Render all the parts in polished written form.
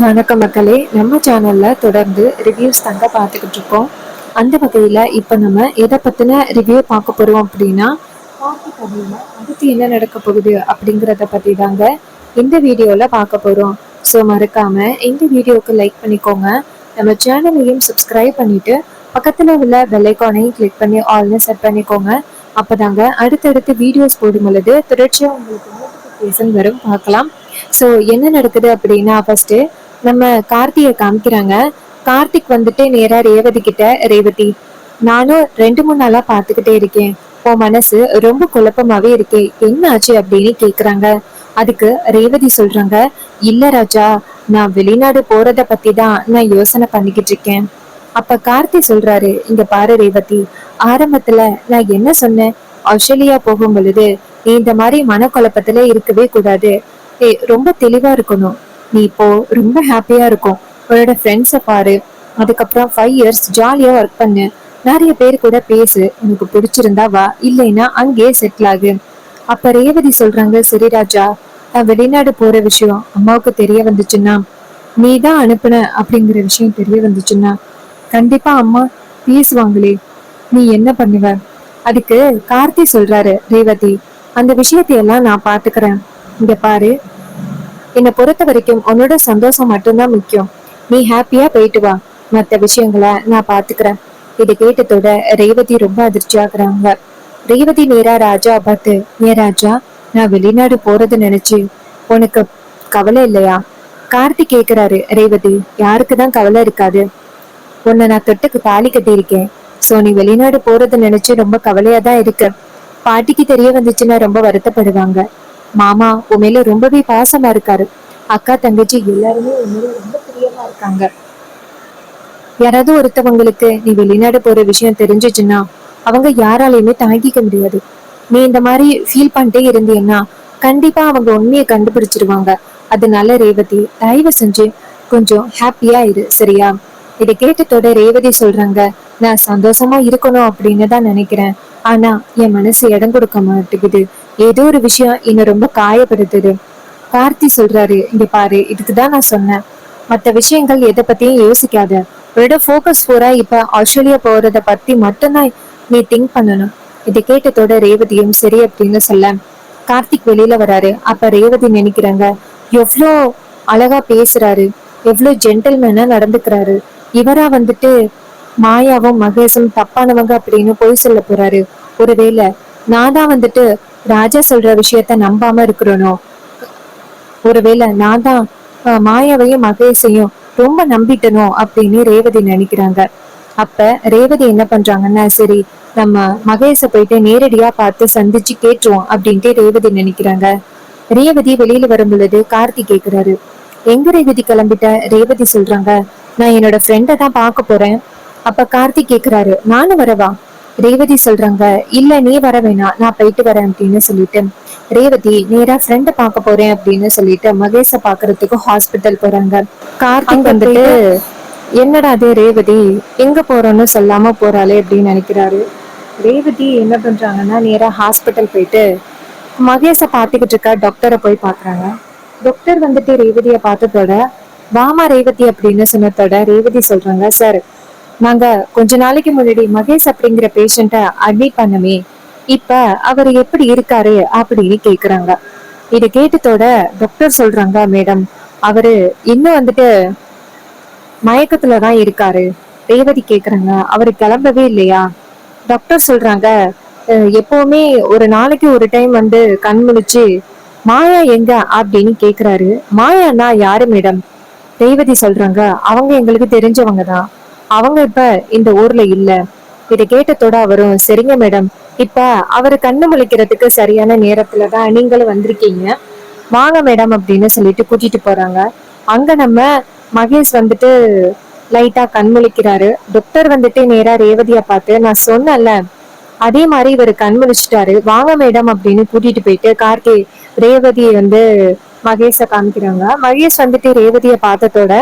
வணக்கம் மக்களே, நம்ம சேனல்ல தொடர்ந்து ரிவ்யூஸ் தாங்க பார்த்துக்கிட்டு இருக்கோம். அந்த வகையில இப்ப நம்ம எதை பத்தின ரிவ்யூ பார்க்க போறோம் அப்படின்னா, கார்த்திக் கதையில அடுத்து என்ன நடக்க போகுது அப்படிங்கிறத பத்தி தாங்க இந்த வீடியோல பார்க்க போறோம். ஸோ மறக்காம இந்த வீடியோக்கு லைக் பண்ணிக்கோங்க, நம்ம சேனலையும் சப்ஸ்கிரைப் பண்ணிட்டு பக்கத்துல உள்ள பெல் ஐகானையும் கிளிக் பண்ணி ஆல்னு செட் பண்ணிக்கோங்க. அப்பதாங்க அடுத்தடுத்து வீடியோஸ் போடும் பொழுது தொடர்ச்சியா உங்களுக்கு நோட்டிஃபிகேஷன் வரும், பார்க்கலாம். ஸோ என்ன நடக்குது அப்படின்னா, ஃபர்ஸ்ட் நம்ம கார்த்தியை காமிக்கிறாங்க. கார்த்திக் வந்துட்டு நேரா ரேவதி கிட்ட, ரேவதி, நானும் 2 3 நாளா பாத்துக்கிட்டே இருக்கேன், உன் மனசு ரொம்ப குழப்பமாவே இருக்கே, என்ன ஆச்சு அப்படின்னு கேக்குறாங்க. அதுக்கு ரேவதி சொல்றாங்க, இல்ல ராஜா, நான் வெளிநாடு போறத பத்தி தான் நான் யோசனை பண்ணிக்கிட்டு இருக்கேன். அப்ப கார்த்தி சொல்றாரு, இங்க பாரு ரேவதி, ஆரம்பத்துல நான் என்ன சொன்னேன், ஆஸ்திரேலியா போகும் பொழுது நீ இந்த மாதிரி மனக்குழப்பத்துல இருக்கவே கூடாது, ரொம்ப தெளிவா இருக்கணும், நீ இப்போ ரொம்ப ஹாப்பியா இருக்கும், உன்னோட ஃப்ரெண்ட்ஸை பாரு, அதுக்கப்புறம் 5 இயர்ஸ் ஜாலியா ஒர்க் பண்ணு, நிறைய பேர் கூட பேசு, உனக்கு பிடிச்சிருந்தா வா, இல்லைன்னா அங்கேயே செட்டில் ஆகு. அப்ப ரேவதி சொல்றாங்க, சரி ராஜா, நான் வெளிநாடு போற விஷயம் அம்மாவுக்கு தெரிய வந்துச்சுன்னா, நீ தான் அனுப்புன அப்படிங்கிற விஷயம் தெரிய வந்துச்சுன்னா கண்டிப்பா அம்மா பேசுவாங்களே, நீ என்ன பண்ணுவ? அதுக்கு கார்த்தி சொல்றாரு, ரேவதி, அந்த விஷயத்தையெல்லாம் நான் பாத்துக்கிறேன், இங்க பாரு, என்னை பொறுத்த வரைக்கும் உன்னோட சந்தோஷம் மட்டும்தான் முக்கியம், நீ ஹாப்பியா போயிட்டு வா, மற்ற விஷயங்களை நான் பாத்துக்கிறேன். இதை கேட்டதோட ரேவதி ரொம்ப அதிர்ச்சி ஆகுறாங்க. ரேவதி நேரா ராஜா பார்த்து, ஏன் ராஜா, நான் வெளிநாடு போறது நினைச்சு உனக்கு கவலை இல்லையா? கார்த்தி கேக்குறாரு. ரேவதி, யாருக்குதான் கவலை இருக்காது, உன்னை நான் தொட்டுக்கு தாலி கட்டி இருக்கேன், சோ நீ வெளிநாடு போறது நினைச்சு ரொம்ப கவலையா தான் இருக்கு. பாட்டிக்கு தெரிய வந்துச்சுன்னா ரொம்ப வருத்தப்படுவாங்க. மாமா உன் மேல ரொம்பவே பாசமா இருக்காரு, அக்கா தங்கச்சி எல்லாருமே உன் மேல ரொம்ப பிரியமா இருக்காங்க. யாராவது ஒருத்தவங்களுக்கு நீ வெளிநாடு போற விஷயம் தெரிஞ்சிச்சுன்னா அவங்க யாராலையுமே தாங்கிக்க முடியாது. நீ இந்த மாதிரி ஃபீல் பண்ணிட்டே இருந்தீன்னா கண்டிப்பா அவங்க உண்மையை கண்டுபிடிச்சிருவாங்க. அதனால ரேவதி, தயவு செஞ்சு கொஞ்சம் ஹாப்பியா இரு, சரியா? இதை கேட்டதோட ரேவதி சொல்றாங்க, நான் சந்தோஷமா இருக்கணும் அப்படின்னு தான் நினைக்கிறேன், ஆனா என் மனசு இடம் கொடுக்க மாட்டேங்குது, ஏதோ ஒரு விஷயம் என்னை ரொம்ப காயப்படுத்துது. கார்த்தி சொல்றாரு, இங்க பாரு, இதுக்குதான் நான் சொன்னேன், மற்ற விஷயங்கள் எதை பத்தியும் யோசிக்காத, உன்னோட ஃபோக்கஸ் பூரா இப்ப ஆஸ்திரேலியா போறத பத்தி மட்டும்தான் நீ திங்க் பண்ணணும். இதை கேட்டதோட ரேவதியும் சரி அப்படின்னு சொல்ல கார்த்திக் வெளியில வராரு. அப்ப ரேவதி நினைக்கிறாங்க, எவ்வளோ அழகா பேசுறாரு, எவ்வளவு ஜென்டில்மேனா நடந்துக்கிறாரு, இவரா வந்துட்டு மாயாவும் மகேஷும் தப்பானவங்க அப்படின்னு பொய் சொல்ல போறாரு? ஒருவேளை நான் தான் வந்துட்டு ராஜா சொல்ற விஷயத்த நம்பாம இருக்கிறனோ, ஒருவேளை நான் தான் மாயாவையும் மகேஷையும் ரொம்ப நம்பிட்டனோ அப்படின்னு ரேவதி நினைக்கிறாங்க. அப்ப ரேவதி என்ன பண்றாங்கன்னா, சரி நம்ம மகேஷ போயிட்டு நேரடியா பார்த்து சந்திச்சு கேட்டுருவோம் அப்படின்ட்டு ரேவதி நினைக்கிறாங்க. ரேவதி வெளியில வரும் பொழுது கார்த்தி கேக்குறாரு, எங்க ரேவதி கிளம்பிட்ட? ரேவதி சொல்றாங்க, நான் என்னோட ஃப்ரெண்டை தான் பார்க்க போறேன். அப்ப கார்த்தி கேக்குறாரு, நானும் வரவா? ரேவதி சொல்றாங்க, இல்ல நீ வர வேணாம், நான் போயிட்டு வரேன் அப்படின்னு சொல்லிட்டு ரேவதி நேரா ஃப்ரெண்ட பார்க்க போறேன் அப்படின்னு சொல்லிட்டு மகேஷ பாக்குறதுக்கு ஹாஸ்பிட்டல் போறாங்க. கார்த்திக் வந்துட்டு, என்னடா அது ரேவதி எங்க போறோம்னு சொல்லாம போறாளே அப்படின்னு நினைக்கிறாரு. ரேவதி என்ன பண்றாங்கன்னா, நேரா ஹாஸ்பிட்டல் போயிட்டு மகேஷ பாத்துக்கிட்டு இருக்க டாக்டரை போய் பாக்குறாங்க. டாக்டர் வந்துட்டு ரேவதிய பார்த்ததோட, வாமா ரேவதி அப்படின்னு சொன்னதோட ரேவதி சொல்றாங்க, சார், நாங்க கொஞ்ச நாளைக்கு முன்னாடி மகேஷ் அப்படிங்கிற பேஷண்ட அட்மிட் பண்ணமே, இப்ப அவர் எப்படி இருக்காரு அப்படின்னு கேக்குறாங்க. இதை கேட்டதோட டாக்டர் சொல்றாங்க, மேடம், அவரு இன்னும் வந்துட்டு மயக்கத்துலதான் இருக்காரு. ரேவதி கேக்குறாங்க, அவரு கிளம்பவே இல்லையா? டாக்டர் சொல்றாங்க, எப்பவுமே ஒரு நாளைக்கு ஒரு டைம் வந்து கண் முழிச்சு மாயா எங்க அப்படின்னு கேக்குறாரு. மாயானா யாரு மேடம்? ரேவதி சொல்றாங்க, அவங்க எங்களுக்கு தெரிஞ்சவங்க தான், அவங்க இப்ப இந்த ஊர்ல இல்ல. இதை கேட்டதோட அவரும், சரிங்க மேடம், இப்ப அவரு கண்ணு முழிக்கிறதுக்கு சரியான நேரத்துலதான் நீங்களும் வந்திருக்கீங்க, வாங்க மேடம் அப்படின்னு சொல்லிட்டு கூட்டிட்டு போறாங்க. அங்க நம்ம மகேஷ் வந்துட்டு லைட்டா கண் முழிக்கிறாரு. டாக்டர் வந்துட்டு நேரா ரேவதிய பார்த்து, நான் சொன்னேன்ல அதே மாதிரி இவர் கண் முழிச்சிட்டாரு, வாங்க மேடம் அப்படின்னு கூட்டிட்டு போயிட்டு கார்த்தி ரேவதி வந்து மகேஷ காமிக்கிறாங்க. மகேஷ் வந்துட்டு ரேவதிய பார்த்ததோட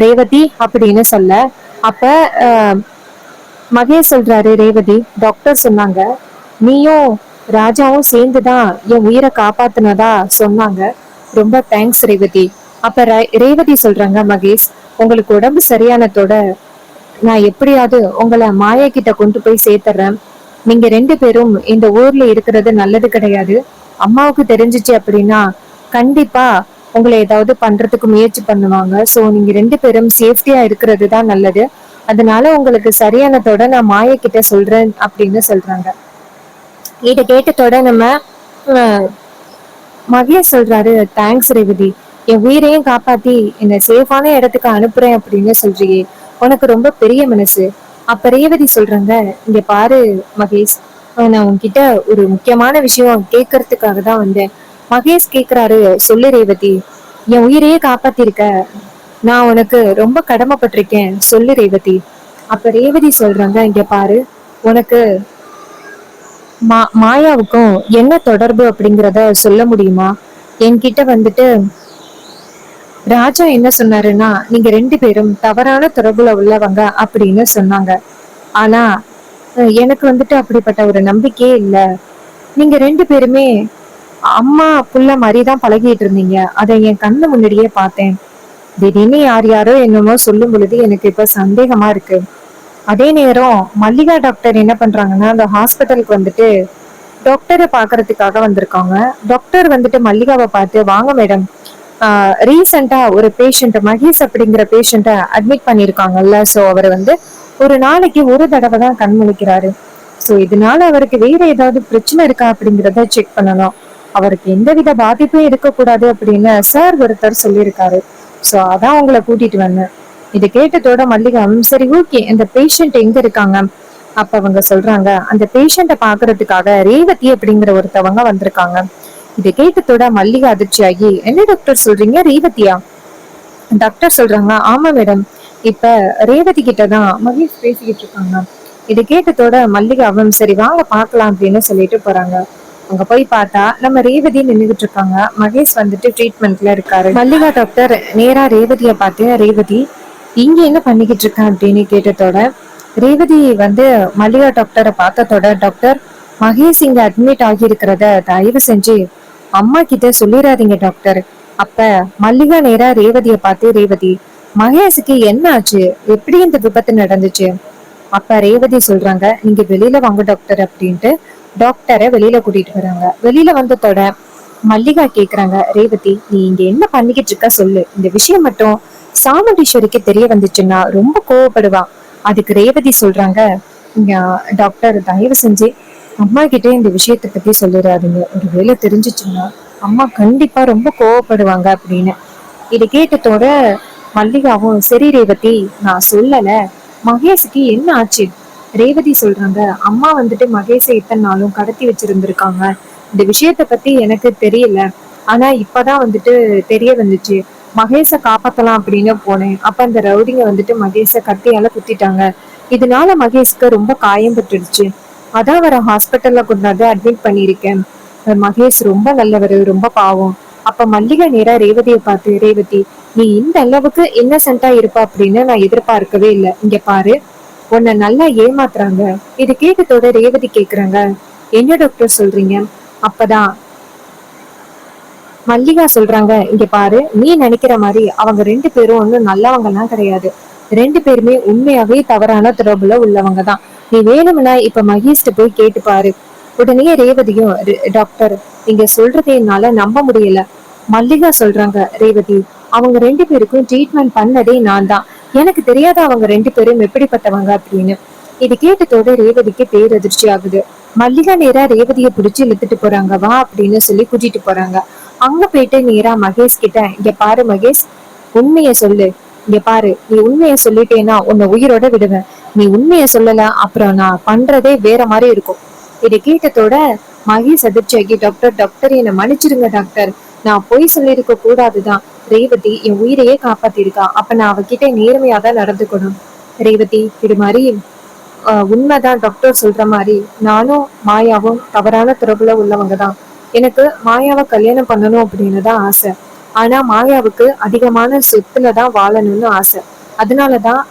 ரேவதி அப்படின்னு சொல்ல, அப்ப மகேஷ் சொல்றாரு, ரேவதி, டாக்டர் சொன்னாங்க நீயும் ராஜாவும் சேர்ந்துதான் என் உயிரை காப்பாத்துனதா சொன்னாங்க, ரொம்ப தேங்க்ஸ் ரேவதி, அப்ப ரேவதி சொல்றாங்க, மகேஷ் உங்களுக்கு உடம்பு சரியானதோட நான் எப்படியாவது உங்களை மாயா கிட்ட கொண்டு போய் சேர்த்துறேன். நீங்க ரெண்டு பேரும் இந்த ஊர்ல இருக்கிறது நல்லது கிடையாது. அம்மாவுக்கு தெரிஞ்சிச்சு அப்படின்னா கண்டிப்பா உங்களை ஏதாவது பண்றதுக்கு முயற்சி பண்ணுவாங்க. சோ நீங்க ரெண்டு பேரும் சேஃப்டியா இருக்கிறது தான் நல்லது. அதனால உங்களுக்கு சரியானதோட நான் மாயா கிட்ட சொல்றேன் அப்படின்னு சொல்றாங்க. இதை கேட்டதோட நம்ம அஹ், மகேஷ் சொல்றாரு, தேங்க்ஸ் ரேவதி, என் உயிரையும் காப்பாத்தி என்னை சேஃபான இடத்துக்கு அனுப்புறேன் அப்படின்னு சொல்றியே, உனக்கு ரொம்ப பெரிய மனசு. அப்ப ரேவதி சொல்றாங்க, இங்க பாரு மகேஷ், நான் உன்கிட்ட ஒரு முக்கியமான விஷயம் கேட்கறதுக்காக தான் வந்தேன். மகேஷ் கேக்குறாரு, சொல்லு ரேவதி, என் உயிரையே காப்பாத்திருக்க, நான் உனக்கு ரொம்ப கடமைப்பட்டிருக்கேன், சொல்லு ரேவதி. அப்ப ரேவதி சொல்றாங்க, இங்க பாரு, உனக்கு மாயாவுக்கும் என்ன தொடர்பு அப்படிங்கிறத சொல்ல முடியுமா? என்கிட்ட வந்துட்டு ராஜா என்ன சொன்னாருன்னா, நீங்க ரெண்டு பேரும் தவறான தொடர்புல உள்ளவங்க அப்படின்னு சொன்னாங்க. ஆனா எனக்கு வந்துட்டு அப்படிப்பட்ட ஒரு நம்பிக்கையே இல்ல. நீங்க ரெண்டு பேருமே அம்மா புள்ள மாதிரிதான் பழகிட்டு இருந்தீங்க. அதை என் கண்ணு முன்னாடியே பார்த்தேன். திடீர்னு யார் யாரோ என்னமோ சொல்லும் பொழுது எனக்கு இப்ப சந்தேகமா இருக்கு. அதே நேரம் மல்லிகா டாக்டர் என்ன பண்றாங்கன்னா, அந்த ஹாஸ்பிட்டலுக்கு வந்துட்டு டாக்டரை பாக்குறதுக்காக வந்திருக்காங்க. டாக்டர் வந்துட்டு மல்லிகாவை பார்த்து, வாங்க மேடம், ரீசெண்டா ஒரு பேஷண்ட் மகேஷ் அப்படிங்கிற பேஷண்ட்டை அட்மிட் பண்ணிருக்காங்கல்ல, சோ அவர் வந்து ஒரு நாளைக்கு ஒரு தடவை தான் கண் முழிக்கிறாரு. சோ இதனால அவருக்கு வேற ஏதாவது பிரச்சனை இருக்கா அப்படிங்கிறத செக் பண்ணணும். அவருக்கு எந்தவித பாதிப்பும் இருக்கக்கூடாது அப்படின்னு சார் ஒருத்தர் சொல்லியிருக்காரு. சோ அதான் உங்களை கூட்டிட்டு வந்தேன். இதை கேட்டதோட மல்லிகா, சரி ஓகே, இந்த பேஷண்ட் எங்க இருக்காங்க? அப்ப அவங்க சொல்றாங்க, அந்த பேஷண்ட பாக்குறதுக்காக ரேவதி அப்படிங்கிற ஒருத்தவங்க வந்திருக்காங்க. இதை கேட்டதோட மல்லிகா அதிர்ச்சியாகி, என்ன டாக்டர் சொல்றீங்க, ரேவதியா? டாக்டர் சொல்றாங்க, ஆமா மேடம், இப்ப ரேவதி கிட்டதான் மகேஷ் பேசிக்கிட்டு இருக்காங்க. இதை கேட்டதோட மல்லிகாவும், சரி வாங்க பாக்கலாம் அப்படின்னு சொல்லிட்டு போறாங்க. அங்க போய் பார்த்தா நம்ம ரேவதி நின்றுகிட்டு இருக்காங்க. மகேஷ் வந்துட்டு ட்ரீட்மெண்ட்ல இருக்காரு. மல்லிகா டாக்டர் நேரா ரேவதிய பார்த்து, ரேவதி இங்க என்ன பண்ணிக்கிட்டு இருக்க அப்படின்னு கேட்டதோட ரேவதி வந்து மல்லிகா டாக்டரை பார்த்ததோட, டாக்டர் மகேஷ் இங்க அட்மிட் ஆகி இருக்கிறத தயவு செஞ்சு அம்மா கிட்ட சொல்லிடாதீங்க டாக்டர். அப்ப மல்லிகா நேரா ரேவதிய பார்த்து, ரேவதி மகேஷுக்கு என்ன ஆச்சு, எப்படி இந்த விபத்து நடந்துச்சு? அப்ப ரேவதி சொல்றாங்க, நீங்க வெளியில வாங்க டாக்டர் அப்படின்ட்டு டாக்டரை வெளியில கூட்டிட்டு வராங்க. வெளியில வந்ததோட மல்லிகா கேக்குறாங்க, ரேவதி நீ இங்க என்ன பண்ணிக்கிட்டு இருக்க சொல்லு, இந்த விஷயம் மட்டும் சாமுண்டீஸ்வரிக்கு தெரிய வந்துச்சுன்னா ரொம்ப கோவப்படுவா. அதுக்கு ரேவதி சொல்றாங்க, இங்க டாக்டர் தயவு செஞ்சு அம்மா கிட்டே இந்த விஷயத்த பத்தி சொல்லிடாதீங்க, ஒருவேளை தெரிஞ்சிச்சுன்னா அம்மா கண்டிப்பா ரொம்ப கோவப்படுவாங்க அப்படின்னு. இதை கேட்டதோட மல்லிகாவும், சரி ரேவதி, நான் சொல்லல, மகேஷுக்கு என்ன ஆச்சு? ரேவதி சொல்றாங்க, அம்மா வந்துட்டு மகேஷை இத்தனை நாளும் கடத்தி வச்சிருந்திருக்காங்க. இந்த விஷயத்த பத்தி எனக்கு தெரியல, ஆனா இப்பதான் வந்துட்டு தெரிய வந்துச்சு. மகேஷை காப்பாத்தலாம் அப்படின்னு போனேன். அப்ப அந்த ரவுடிங்க வந்துட்டு மகேஷை கத்தியால குத்திட்டாங்க. இதனால மகேஷ்க்கு ரொம்ப காயம் பட்டுடுச்சு. அதான் அவரை ஹாஸ்பிட்டல்ல கொண்டாந்து அட்மிட் பண்ணிருக்கேன். மகேஷ் ரொம்ப நல்லவரு, ரொம்ப பாவம். அப்ப மல்லிகை நேரா ரேவதியை பார்த்து, ரேவதி நீ இந்த அளவுக்கு இன்னசென்ட்டா இருப்ப அப்படின்னு நான் எதிர்பார்க்கவே இல்லை. இங்க பாரு, உன்னை நல்லா ஏமாத்துறாங்க. இது கேட்டதோட ரேவதி கேக்குறாங்க, என்ன டாக்டர் சொல்றீங்க? அப்பதான் மல்லிகா சொல்றாங்க, இங்க பாரு, நீ நினைக்கிற மாதிரி அவங்க ரெண்டு பேரும் ஒன்னும் நல்லவங்க எல்லாம் கிடையாது. ரெண்டு பேருமே உண்மையாவே தவறான தொடர்புல உள்ளவங்க தான். நீ வேணும்னா இப்ப மகேஷ்ட போய் கேட்டு பாரு. உடனே ரேவதியும், டாக்டர் நீங்க சொல்றதை என்னால நம்ப முடியல. மல்லிகா சொல்றாங்க, ரேவதி அவங்க ரெண்டு பேருக்கும் ட்ரீட்மெண்ட் பண்ணதே நான் தான். எனக்கு தெரியாத அவங்க ரெண்டு பேரும் எப்படிப்பட்டவங்க அப்படின்னு. இது கேட்டதோட ரேவதிக்கு பேரதிர்ச்சி ஆகுது. மல்லிகா நேரா ரேவதிய பிடிச்சு இழுத்துட்டு போறாங்க, வா அப்படின்னு சொல்லி கூட்டிட்டு போறாங்க. அங்க போயிட்டு நேரா மகேஷ் கிட்ட, இங்க பாரு மகேஷ், உண்மைய சொல்லு. இங்க பாரு, நீ உண்மைய சொல்லிட்டேன்னா உன்னை உயிரோட விடுவேன். நீ உண்மைய சொல்லல அப்புறம் நான் பண்றதே வேற மாதிரி இருக்கும். இதை கேட்டதோட மகேஷ் அதிர்ச்சியாகி, டாக்டர் டாக்டர் என்னை மன்னிச்சிருங்க டாக்டர், நான் பொய் சொல்லியிருக்க கூடாதுதான். ரேவதி என் உயிரையே காப்பாத்திருக்கா. அப்ப நான் அவகிட்ட நேர்மையா தான் நடந்துக்கணும். ரேவதி இது மாதிரி உண்மைதான், டாக்டர் சொல்ற மாதிரி நானும் மாயாவும் தவறான தொடர்புல உள்ளவங்க தான். எனக்கு மாயாவை கல்யாணம் பண்ணணும் அப்படின்னு தான் ஆசை. ஆனா மாயாவுக்கு அதிகமான சொத்துலதான் வாழணும்னு ஆசை. அதனாலதான்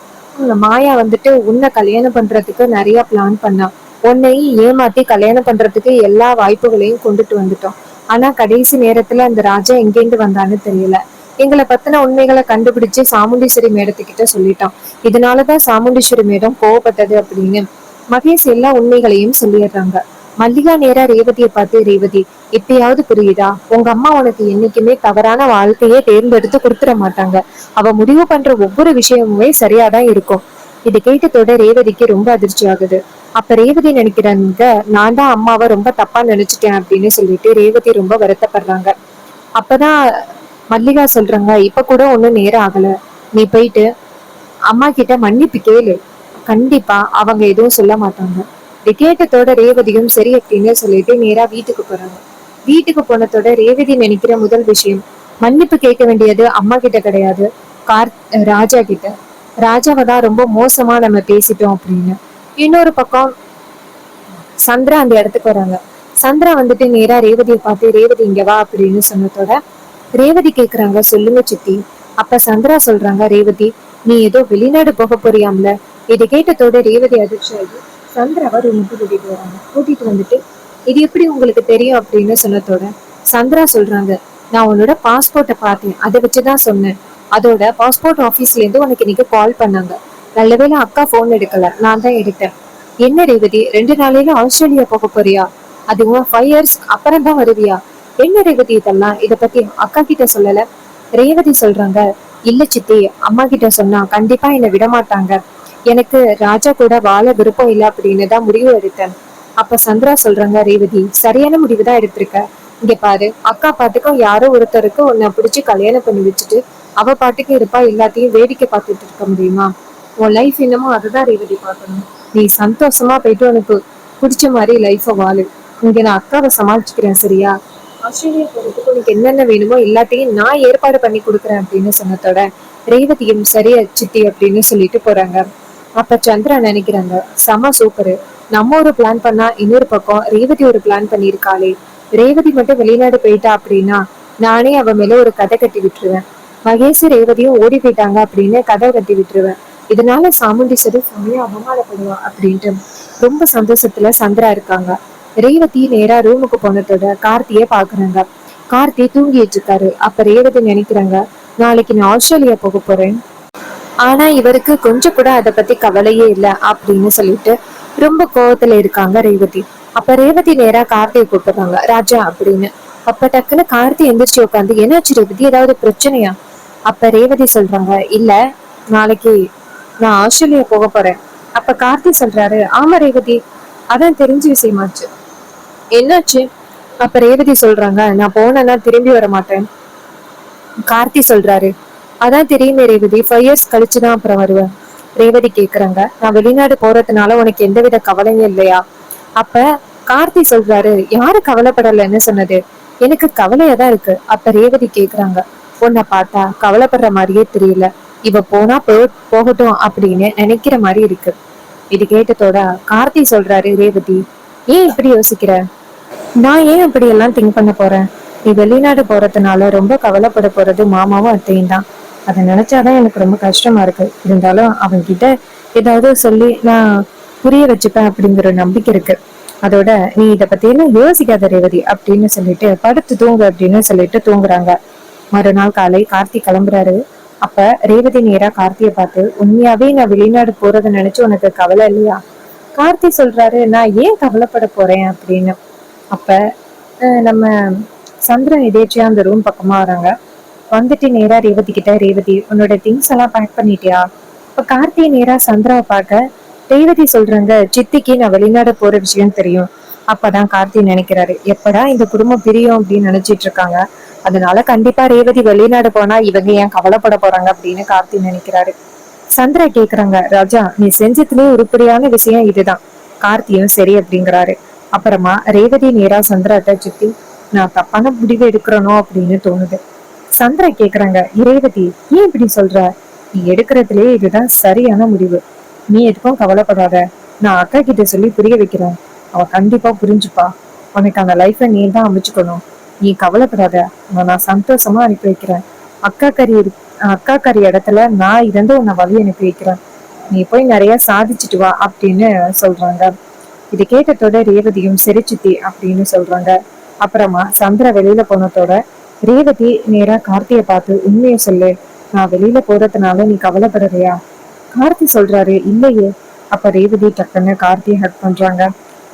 மாயா வந்துட்டு உன்னை கல்யாணம் பண்றதுக்கு நிறைய பிளான் பண்ணா. உன்னையும் ஏமாத்தி கல்யாணம் பண்றதுக்கு எல்லா வாய்ப்புகளையும் கொண்டுட்டு வந்துட்டோம். ஆனா கடைசி நேரத்துல அந்த ராஜா எங்கேருந்து வந்தான்னு தெரியல. எங்களை பத்தின உண்மைகளை கண்டுபிடிச்சு சாமுண்டீஸ்வரி மேடத்துக்கிட்ட சொல்லிட்டான். இதனாலதான் சாமுண்டீஸ்வரி மேடம் கோவப்பட்டது அப்படின்னு மகேஷ் எல்லா உண்மைகளையும் சொல்லிடுறாங்க. மல்லிகா நேரா ரேவதியை பார்த்து, ரேவதி, இப்பயாவது புரியுதா? உங்க அம்மா உனக்கு என்னைக்குமே தவறான வாழ்க்கையே தேர்ந்தெடுத்து கொடுத்துட மாட்டாங்க. அவ முடிவு பண்ற ஒவ்வொரு விஷயமுமே சரியாதான் இருக்கும். இது கேட்டதோட ரேவதிக்கு ரொம்ப அதிர்ச்சி ஆகுது. அப்ப ரேவதி நினைக்கிறாங்க, நான் தான் அம்மாவை ரொம்ப தப்பா நினைச்சிட்டேன் அப்படின்னு சொல்லிட்டு ரேவதி ரொம்ப வருத்தப்படுறாங்க. அப்பதான் மல்லிகா சொல்றாங்க, இப்ப கூட ஒண்ணும் நேரம் ஆகல, நீ போயிட்டு அம்மா கிட்ட மன்னிப்பு கேளு, கண்டிப்பா அவங்க எதுவும் சொல்ல மாட்டாங்க. இது கேட்டதோட ரேவதியும் சரி அப்படின்னு சொல்லிட்டு நேரா வீட்டுக்கு போறாங்க. வீட்டுக்கு போனதோட ரேவதி நினைக்கிற முதல் விஷயம், மன்னிப்பு கேட்க வேண்டியது அம்மா கிட்ட கிடையாது, கார் ராஜா கிட்ட. ராஜாவை தான் ரொம்ப மோசமா நம்ம பேசிட்டோம் அப்படின்னு. இன்னொரு பக்கம் சந்திரா அந்த இடத்துக்கு வராங்க. சந்திரா வந்துட்டு நேரா ரேவதியை பார்த்து, ரேவதி இங்க வா அப்படின்னு சொன்னதோட ரேவதி கேக்குறாங்க, சொல்லுங்க சித்தி. அப்ப சந்திரா சொல்றாங்க, ரேவதி, நீ ஏதோ வெளிநாடு போக போறியாம்ல. இதை கேட்டதோட ரேவதி அதிர்ச்சி ஆகி சந்திராவை ரூமுக்கு கூட்டிட்டு வராங்க. கூட்டிட்டு வந்துட்டு, இது எப்படி உங்களுக்கு தெரியும் அப்படின்னு சொன்னதோட சந்திரா சொல்றாங்க, நான் உன்னோட பாஸ்போர்ட்டை பார்த்தேன், அதை வச்சுதான் சொன்னேன். அதோட பாஸ்போர்ட் ஆபீஸ்ல இருந்து உனக்கு இன்னைக்கு கால் பண்ணாங்க. நல்லவேளை அக்கா போன் எடுக்கல, நான் தான் எடுத்தேன். என்ன ரேவதி, 2 நாளையில ஆஸ்திரேலியா போக போறியா? அதுவும் 5 இயர்ஸ் அப்புறம் தான் வருவியா? என்ன ரேவதி இதெல்லாம், இத பத்தி அக்கா கிட்ட சொல்லல? ரேவதி சொல்றாங்க, இல்ல சித்தி, அம்மா கிட்ட சொன்னா கண்டிப்பா என்னை விட மாட்டாங்க. எனக்கு ராஜா கூட வாழ விருப்பம் இல்லை அப்படின்னு தான் முடிவு எடுத்தேன். அப்ப சந்திரா சொல்றாங்க, ரேவதி, சரியான முடிவு தான் எடுத்திருக்க. இங்க பாரு, அக்கா பாட்டுக்கும் யாரோ ஒருத்தருக்கு உன்னை பிடிச்சி கல்யாணம் பண்ணி வச்சுட்டு அவ பாட்டுக்கு இருப்பா, எல்லாத்தையும் வேடிக்கை பார்த்துட்டு இருக்க முடியுமா? உன் லைஃப் என்னமோ அதுதான் ரேவதி பார்க்கணும். நீ சந்தோஷமா போயிட்டு உனக்கு பிடிச்ச மாதிரி லைஃப வாழு. இங்க நான் அக்காவை சமாளிச்சுக்கிறேன், சரியா? ஆஸ்திரேலியா போறதுக்கு உனக்கு என்னென்ன வேணுமோ எல்லாத்தையும் நான் ஏற்பாடு பண்ணி கொடுக்குறேன் அப்படின்னு சொன்னதோட ரேவதியும் சரியா சித்தி அப்படின்னு சொல்லிட்டு போறாங்க. அப்ப சந்திரா நினைக்கிறாங்க, செம சூப்பரு, நம்ம ஒரு பிளான் பண்ணா இன்னொரு பக்கம் ரேவதி ஒரு பிளான் பண்ணியிருக்காளே. ரேவதி மட்டும் வெளிநாடு போயிட்டா அப்படின்னா நானே அவ மேல ஒரு கதை கட்டி விட்டுருவேன். மகேஷ் ரேவதியும் ஓடி போயிட்டாங்க அப்படின்னு கதை கட்டி விட்டுருவேன். இதனால சாமுண்டீஸ்வரி செமையா அவமானப்படுவா அப்படின்ட்டு ரொம்ப சந்தோஷத்துல சந்திரா இருக்காங்க. ரேவதி நேரா ரூமுக்கு போனதோட கார்த்தியே பாக்குறாங்க. கார்த்தி தூங்கிட்டு இருக்காரு. அப்ப ரேவதி நினைக்கிறாங்க, நாளைக்கு நான் ஆஸ்திரேலியா போக போறேன், ஆனா இவருக்கு கொஞ்சம் கூட அதை பத்தி கவலையே இல்லை அப்படின்னு சொல்லிட்டு ரொம்ப கோவத்துல இருக்காங்க ரேவதி. அப்ப ரேவதி நேரா கார்த்தியை கூப்பிடுறாங்க, ராஜா அப்படின்னு. அப்ப டக்குன்னு கார்த்தி எந்திரிச்சு உட்காந்து, என்னாச்சு ரேவதி, ஏதாவது பிரச்சனையா? அப்ப ரேவதி சொல்றாங்க, இல்ல, நாளைக்கு நான் ஆஸ்திரேலியா போக போறேன். அப்ப கார்த்தி சொல்றாரு, ஆமா ரேவதி, அதான் தெரிஞ்ச விஷயமாச்சு, என்னாச்சு? அப்ப ரேவதி சொல்றாங்க, நான் போனேன்னா திரும்பி வர மாட்டேன். கார்த்தி சொல்றாரு, அதான் தெரியுமே ரேவதி, 5 இயர்ஸ் கழிச்சுதான் அப்புறம் வருவேன். ரேவதி கேக்குறாங்க, நான் வெளிநாடு போறதுனால உனக்கு எந்தவித கவலையும் இல்லையா? அப்ப கார்த்தி சொல்றாரு, யாரு கவலைப்படலைன்னு சொன்னது? எனக்கு கவலையா தான் இருக்கு. அப்ப ரேவதி கேக்குறாங்க, உன்னை பார்த்தா கவலைப்படுற மாதிரியே தெரியல, இவ போனா போகட்டும் அப்படின்னு நினைக்கிற மாதிரி இருக்கு. இது கேட்டதோட கார்த்தி சொல்றாரு, ரேவதி, ஏன் இப்படி யோசிக்கிற? நான் ஏன் இப்படி எல்லாம் திங்க் பண்ண போறேன்? நீ வெளிநாடு போறதுனால ரொம்ப கவலைப்பட போறது மாமாவும் அத்தையும் தான். அதை நினைச்சாதான் எனக்கு ரொம்ப கஷ்டமா இருக்கு. இருந்தாலும் அவங்க கிட்ட ஏதாவது சொல்லி நான் புரிய வச்சுப்பேன் அப்படிங்கிற நம்பிக்கை இருக்கு. அதோட நீ இதை பத்தி எல்லாம் யோசிக்காத ரேவதி அப்படின்னு சொல்லிட்டு படுத்து தூங்கு அப்படின்னு சொல்லிட்டு தூங்குறாங்க. மறுநாள் காலை கார்த்தி கிளம்புறாரு. அப்ப ரேவதி நேரா கார்த்தியை பார்த்து, உண்மையாவே நான் வெளிநாடு போறதை நினைச்சு உனக்கு கவலை இல்லையா? கார்த்தி சொல்றாரு, நான் ஏன் கவலைப்பட போறேன் அப்படின்னு. அப்ப நம்ம சந்திரன் எதேச்சியா அந்த ரூம் பக்கமா வராங்க. வந்துட்டு நேரா ரேவதி கிட்ட, ரேவதி, உன்னோட திங்ஸ் எல்லாம் பேக் பண்ணிட்டியா? இப்ப கார்த்தி நேரா சந்திராவை பார்க்க, ரேவதி சொல்றாங்க, சித்திக்கு நான் வெளிநாடு போற விஷயம் தெரியும். அப்பதான் கார்த்தி நினைக்கிறாரு, எப்படா இந்த குடும்பம் பிரியும் அப்படின்னு நினைச்சிட்டு இருக்காங்க. அதனால கண்டிப்பா ரேவதி வெளிநாடு போனா இவங்க ஏன் கவலைப்பட போறாங்க அப்படின்னு கார்த்தி நினைக்கிறாரு. சந்திரா கேக்குறாங்க, ராஜா, நீ செஞ்சதுலயே உருப்படியான விஷயம் இதுதான். கார்த்தியும் சரி அப்படிங்கிறாரு. அப்புறமா ரேவதி நேரா சந்திராட்ட, சித்தி, நான் தப்பான முடிவு எடுக்கிறனோ அப்படின்னு தோணுது. சந்திரா கேக்குறாங்க, ரேவதி, ஏன் இப்படி சொல்ற? நீ எடுக்கிறதுலயே இதுதான் சரியான முடிவு. நீ எதுக்கும் கவலைப்படாத, நான் அக்கா கிட்ட சொல்லி புரிய வைக்கிறேன், அவ கண்டிப்பா புரிஞ்சுப்பா. உனக்கு அந்த லைஃப நீ தான் அமைச்சுக்கணும், நீ கவலைப்படாத, நான் சந்தோஷமா அனுப்பி வைக்கிறேன். அக்கா கறி இடத்துல நான் இருந்து உன்னை வழி அனுப்பி வைக்கிறேன், நீ போய் நிறைய சாதிச்சுட்டு வா அப்படின்னு சொல்றாங்க. இது கேட்டதோட ரேவதியும் சிரிச்சித்தி அப்படின்னு சொல்றாங்க. அப்புறமா சந்திரா வெளியில போனதோட ரேவதி நேரா கார்த்தியை பார்த்து உண்மையை சொல்லு, நான் வெளியில போறதுனால நீ கவலைப்படுறியா? கார்த்தி சொல்றாரு இல்லையே. அப்ப ரேவதி டக்குன்னு கார்த்தியை ஹக் பண்றாங்க.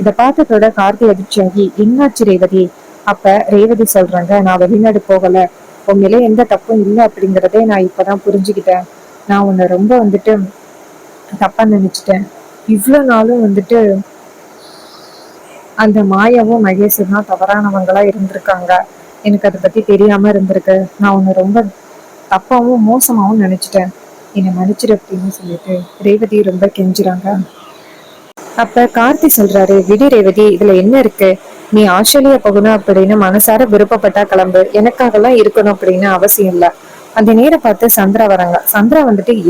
இத பார்த்ததோட கார்த்தி அதிர்ச்சியாகி என்னாச்சு ரேவதி? அப்ப ரேவதி சொல்றாங்க, நான் வெளிநாடு போகல, உண்மையிலே எந்த தப்பும் இல்லை அப்படிங்கிறதே நான் இப்பதான் புரிஞ்சுக்கிட்டேன். நான் உன்னை ரொம்ப தப்பா நினைச்சிட்டேன். இவ்வளவு நாளும் அந்த மாயாவும் மகேஷும் தான் தவறானவங்களா இருந்திருக்காங்க. எனக்கு அதை பத்தி தெரியாம இருந்திருக்கு. நான் உன்னை ரொம்ப தப்பாவும் மோசமாவும் நினைச்சிட்டேன். என்னை மன்னிச்சிரு அப்படின்னு சொல்லிட்டு ரேவதி ரொம்ப கெஞ்சுறாங்க. அப்ப கார்த்தி சொல்றாரு, விடு ரேவதி, இதுல என்ன இருக்கு? நீ ஆஸ்திரேலியா போகணும் அப்படின்னு மனசார விருப்பப்பட்டா கிளம்பு, எனக்காகலாம் இருக்கணும் அப்படின்னு அவசியம் இல்ல. அந்த நேரம் பார்த்து சந்திரா வராங்க. சந்திரா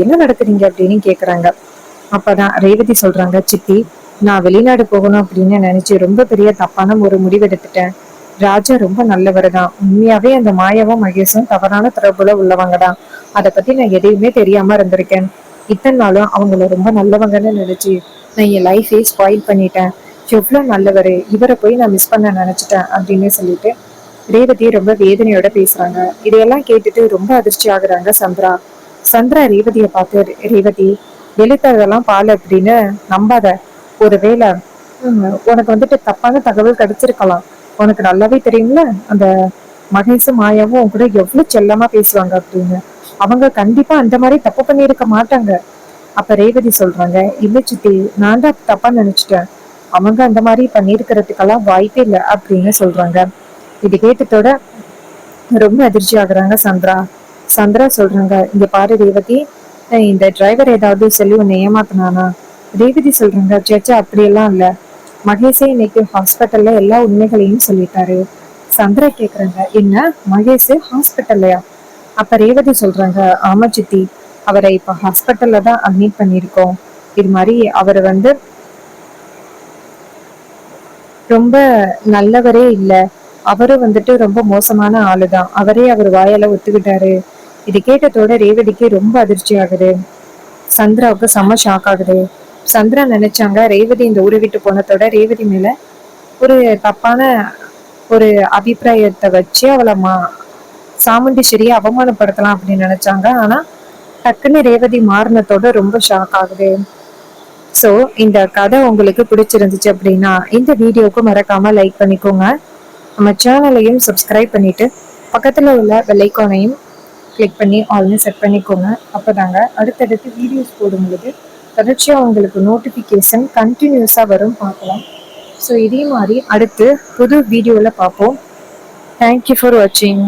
என்ன நடக்குறீங்க அப்படின்னு கேக்குறாங்க. அப்பதான் ரேவதி சொல்றாங்க, சித்தி, நான் வெளிநாடு போகணும் அப்படின்னு நினைச்சு ரொம்ப பெரிய தப்பான ஒரு முடிவெடுத்துட்டேன். ராஜா ரொம்ப நல்லவர் தான். உண்மையாவே அந்த மாயாவும் மகேஷும் தவறான தொடர்புல உள்ளவங்க தான். அதை பத்தி நான் எதையுமே தெரியாம இருந்திருக்கேன். இத்தனை நாளும் அவங்கள ரொம்ப நல்லவங்கன்னு நினைச்சு நான் என் லைஃபே ஸ்பாயில் பண்ணிட்டேன். எவ்வளவு நல்லவரு, இவரை போய் நான் மிஸ் பண்ண நினைச்சிட்டேன் அப்படின்னு சொல்லிட்டு ரேவதி ரொம்ப வேதனையோட பேசுறாங்க. இதையெல்லாம் கேட்டுட்டு ரொம்ப அதிர்ச்சி ஆகுறாங்க சந்திரா. சந்திரா ரேவதியை பார்த்து, ரேவதி, எழுத்ததெல்லாம் பால் அப்படின்னு நம்பாத. ஒருவேளை உனக்கு தப்பான தகவல் கிடைச்சிருக்கலாம். உனக்கு நல்லாவே தெரியும்ல, அந்த மகேஷும் மாயாவும் உன் கூட எவ்வளவு செல்லமா பேசுவாங்க அப்படின்னு. அவங்க கண்டிப்பா அந்த மாதிரி தப்பு பண்ணியிருக்க மாட்டாங்க. அப்ப ரேவதி சொல்றாங்க, இல்ல சித்தி, நான் தான் தப்பா நினைச்சிட்டேன். அவங்க அந்த மாதிரி பண்ணிருக்கிறதுக்கெல்லாம் வாய்ப்பே இல்லை அப்படின்னு சொல்றாங்க. இது கேட்டதோட ரொம்ப அதிர்ச்சி ஆகுறாங்க சந்திரா. சந்திரா சொல்றாங்க, இங்க பாரு ரேவதி, இந்த டிரைவர் ஏதாவது சொல்லி உன்னை ஏமாத்தினானா? ரேவதி சொல்றாங்க, சேச்சா அப்படியெல்லாம் இல்ல, மகேஷே இன்னைக்கு ஹாஸ்பிட்டல்ல எல்லா உண்மைகளையும் சொல்லிட்டாரு. சந்திரா கேக்குறாங்க, என்ன மகேஷ் ஹாஸ்பிட்டல்லையா? அப்ப ரேவதி சொல்றாங்க, ஆமா சித்தி, அவரை இப்ப ஹாஸ்பிட்டல்ல தான் அட்மிட் பண்ணிருக்கோம். இது மாதிரி அவர் ரொம்ப நல்லவரே இல்ல, அவரும் ரொம்ப மோசமான ஆளுதான், அவரே அவர் வாயால ஒத்துக்கிட்டாரு. இது கேட்டதோட ரேவதிக்கு ரொம்ப அதிர்ச்சி ஆகுது. சந்திராவுக்கு செம்ம ஷாக் ஆகுது. சந்திரா நினைச்சாங்க ரேவதி இந்த ஊரை விட்டு போனதோட ரேவதி மேல ஒரு தப்பான ஒரு அபிப்பிராயத்தை வச்சு அவளை சாமுண்டீஸ்வரியை அவமானப்படுத்தலாம் அப்படின்னு நினைச்சாங்க. ஆனா டக்குன்னு ரேவதி மாறினத்தோட ரொம்ப ஷாக் ஆகுது. ஸோ இந்த கதை உங்களுக்கு பிடிச்சிருந்துச்சு அப்படின்னா இந்த வீடியோவுக்கு மறக்காம லைக் பண்ணிக்கோங்க. நம்ம சேனலையும் சப்ஸ்கிரைப் பண்ணிட்டு பக்கத்துல உள்ள பெல்லைக்கானையும் கிளிக் பண்ணி ஆல்னு செட் பண்ணிக்கோங்க. அப்போதாங்க அடுத்தடுத்து வீடியோஸ் போடும்பொழுது தொடர்ச்சியாக உங்களுக்கு நோட்டிஃபிகேஷன் கண்டினியூஸாக வரும், பார்க்கலாம். ஸோ இதே மாதிரி அடுத்து புது வீடியோவில் பார்ப்போம். தேங்க்யூ ஃபார் வாட்சிங்.